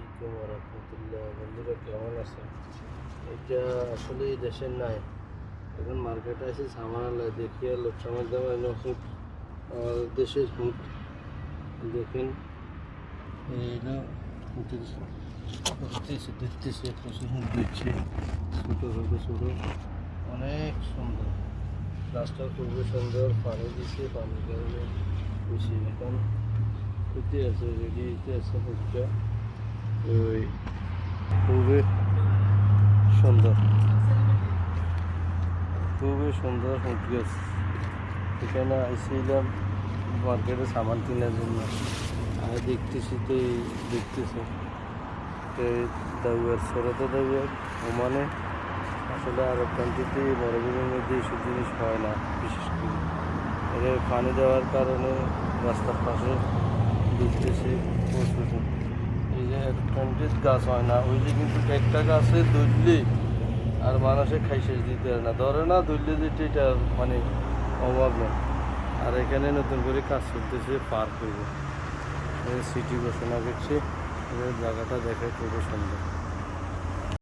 আলাইকুম ওয়া রাহমাতুল্লাহ। বন্ধুরা কেমন আছেন? এটা আসলে এই দেশের নাই, এখন মার্কেটে আছে সামানাল্লাহ দেখিয়ে লোকসার মাধ্যমে হুট আমাদের দেশের হুট দেখেন। এইগুলো হুটের দেখতেছে প্রচুর হুট দিচ্ছে, ছোটো ছোটো ছোটো, অনেক সুন্দর। গাছটা খুবই সুন্দর, পানি দিচ্ছে, পানির কারণে বেশি এখন হতে আছে, রেডি হতে আছে হুটটা। ওই খুবই সুন্দর, খুবই সুন্দর হুট গাছ। এখানে আইছিলাম মার্কেটে সামান কেনার জন্য, আর দেখতেছি তো দেখতেছি দাউয়ার সরতে দাউয়ার ওমানে আসলে আরব কান্ট্রিতে মরুভূমির মধ্যে এইসব জিনিস হয় না। বিশেষ করে এর পানি দেওয়ার কারণে রাস্তার পাশে দেখতেছি প্রচুর। এই যে আরব কান্ট্রির গাছ হয় না, ওই যে কিন্তু একটা গাছে ধরলে আর মানুষে খাই শেষ দিতে পারে না, ধরে না ধরলে যেটা এটা মানে অভাব নেই। আর এখানে নতুন করে কাজ চলতেছে, পার্ক হইব, সিটি ঘোষণা করছে, জায়গাটা দেখে খুবই সুন্দর।